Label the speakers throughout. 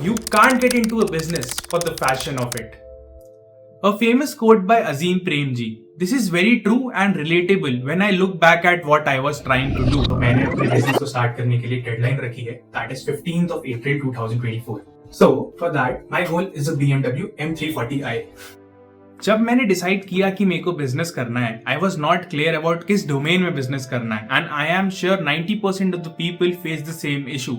Speaker 1: You can't get into a business for the fashion of it. A famous quote by Azim Premji. This is very true and relatable when I look back at what I was trying to do. मैंने अपने business को start करने के लिए deadline रखी है, that is 15th of April 2024. So for that, my goal is a BMW M340i. जब मैंने डिसाइड किया कि मेरे को बिजनेस करना है, I was not clear about किस डोमेन में बिजनेस करना है, and I am sure 90% of the people face the same issue.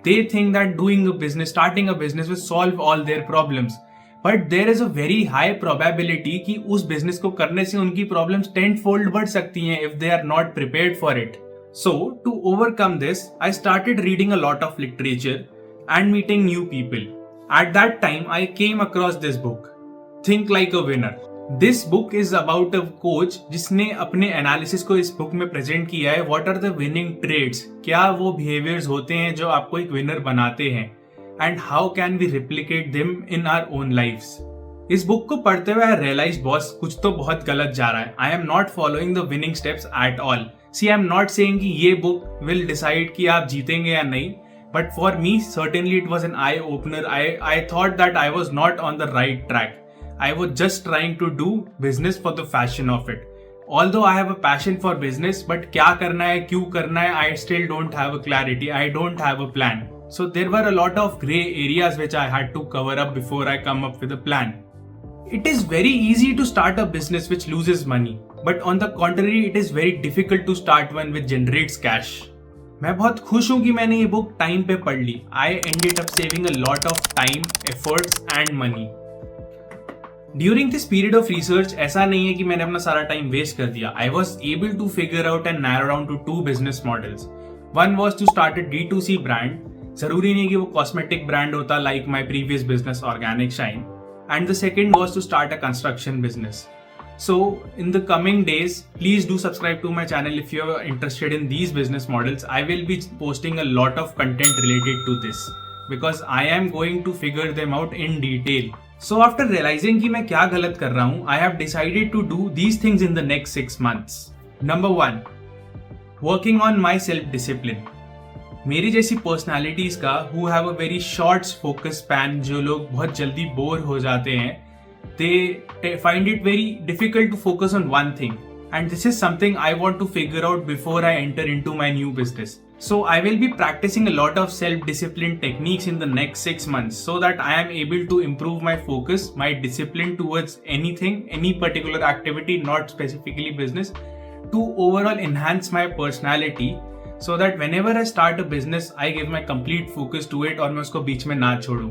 Speaker 1: They think that doing a business, starting a business will solve all their problems. But there is a very high probability कि उस business को करने से उनकी problems tenfold बढ़ सकती हैं if they are not prepared for it. So, to overcome this, I started reading a lot of literature and meeting new people. At that time, I came across this book, Think Like a Winner. This book is about a coach जिसने अपने analysis को इस book में present किया है. What are the winning traits? क्या वो behaviours होते हैं जो आपको एक विनर बनाते हैं, and how can we replicate them in our own lives. इस बुक को पढ़ते हुए आई रियलाइज बॉस कुछ तो बहुत गलत जा रहा है. I am not following the winning steps at all. See I am not saying कि ये बुक विल डिसाइड कि आप जीतेंगे या नहीं, but for me certainly it was an eye opener. I thought that I was not on the right track. I was just trying to do business for the fashion of it. Although I have a passion for business, but क्या करना है, क्यों करना है, I still don't have a clarity. I don't have a plan. So there were a lot of gray areas which I had to cover up before I come up with a plan. It is very easy to start a business which loses money, but on the contrary, it is very difficult to start one which generates cash. मैं बहुत खुश हूँ कि मैंने ये book time पे पढ़ ली. I ended up saving a lot of time, efforts and money. During this period of research ऐसा नहीं है कि मैंने अपना सारा टाइम वेस्ट कर दिया. I was able to figure out and narrow down to 2 business models. One was to start a D2C brand. जरूरी नहीं कि वो कॉस्मेटिक ब्रांड होता like my previous business Organic Shine. And the second was to start a construction business. So in the coming days, please do subscribe to my channel if you are interested in these business models. I will be posting a lot of content related to this because I am going to figure them out in detail. So after realizing कि मैं क्या गलत कर रहा हूँ, I have decided to do these things in the next 6 months. Number 1, working on my self-discipline. मेरी जैसी personalities का who have a very short focus span, जो लोग बहुत जल्दी बोर हो जाते हैं, they find it very difficult to focus on one thing. And this is something I want to figure out before I enter into my new business. So I will be practicing a lot of self-discipline techniques in the next 6 months so that I am able to improve my focus, my discipline towards anything, any particular activity, not specifically business, to overall enhance my personality so that whenever I start a business, I give my complete focus to it और मैं उसको बीच में ना छोड़ूं.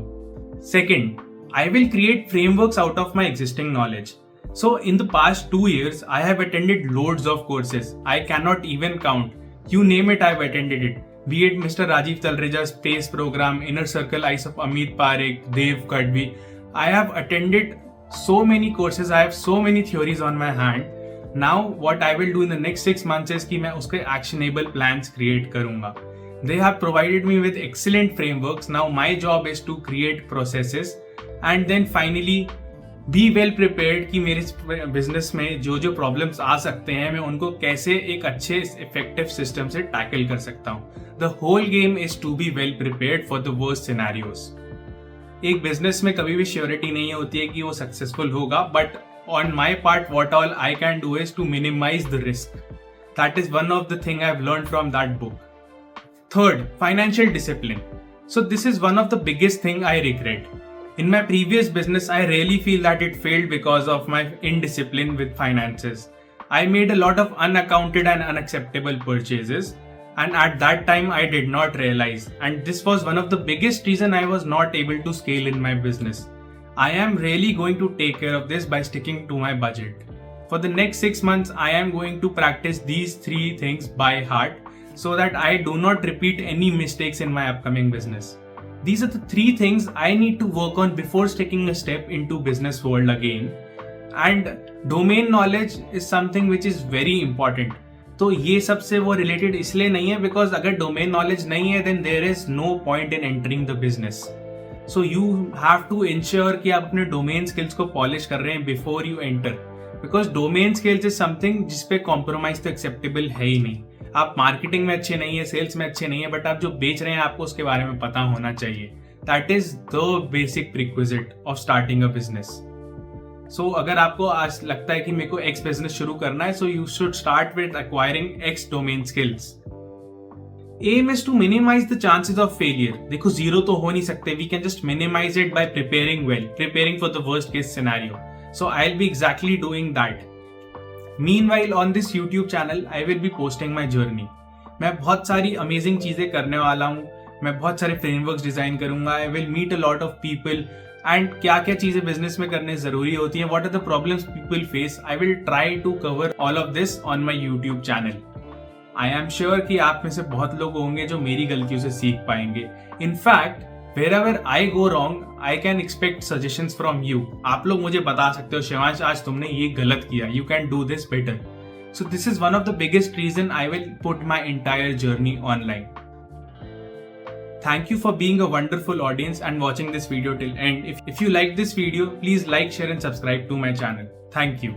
Speaker 1: Second, I will create frameworks out of my existing knowledge. So in the past 2 years, I have attended loads of courses. I cannot even count. You name it, I've attended it. Be it Mr. Rajiv Talreja's space program, Inner Circle Eyes of Amit Parekh, Dev Kadvi. I have attended so many courses. I have so many theories on my hand. Now what I will do in the next 6 months is कि मैं उसके actionable plans create करूँगा. They have provided me with excellent frameworks. Now my job is to create processes and then finally B well prepared कि मेरे business में जो जो problems आ सकते हैं मैं उनको कैसे एक अच्छे इफेक्टिव सिस्टम से टैकल कर सकता हूँ. The whole game is to be well prepared for the worst scenarios. एक बिजनेस में कभी भी श्योरिटी नहीं होती है कि वो सक्सेसफुल होगा, but on my part what all I can do is to minimise the risk. That is one of the thing I have learned from that book. Third, financial discipline. So this is one of the biggest thing I regret. In my previous business, I really feel that it failed because of my indiscipline with finances. I made a lot of unaccounted and unacceptable purchases, and at that time I did not realize, and this was one of the biggest reason I was not able to scale in my business. I am really going to take care of this by sticking to my budget. For the next 6 months, I am going to practice these 3 things by heart so that I do not repeat any mistakes in my upcoming business. These are the 3 things I need to work on before taking a step into business world again. And domain knowledge is something which is very important. तो ये सबसे वो related इसलिए नहीं है because अगर domain knowledge नहीं है then there is no point in entering the business. So you have to ensure कि आप अपने domain skills को polish कर रहे हैं before you enter. Because domain skills is something जिसपे compromise तो acceptable है ही नहीं. आप मार्केटिंग में अच्छे नहीं है, सेल्स में अच्छे नहीं है, बट आप जो बेच रहे हैं आपको उसके बारे में पता होना चाहिए. That is the basic prerequisite of starting a business. So अगर आपको आज लगता है कि मेरे को X business शुरू करना है, so you should start with acquiring X domain skills. Aim is to minimize the chances of failure. देखो zero तो हो नहीं सकते. We can just minimize it by preparing well, preparing for the worst case scenario. So I'll be exactly doing that. Meanwhile, on this YouTube channel, I will be posting my journey. मैं बहुत सारी amazing चीजें करने वाला हूँ. मैं बहुत सारे फ्रेमवर्क्स डिजाइन करूंगा. I will meet a lot of people and क्या क्या चीजें बिजनेस में करने जरूरी होती हैं, what are the problems people face. I will try to cover all of this on my YouTube channel. I am sure कि आप में से बहुत लोग होंगे जो मेरी गलतियों से सीख पाएंगे. In fact wherever I go wrong, I can expect suggestions from you. आप लोग मुझे बता सकते हो, शिवांश आज तुमने ये गलत किया. You can do this better. So this is one of the biggest reason I will put my entire journey online. Thank you for being a wonderful audience and watching this video till end. If you like this video, please like, share and subscribe to my channel. Thank you.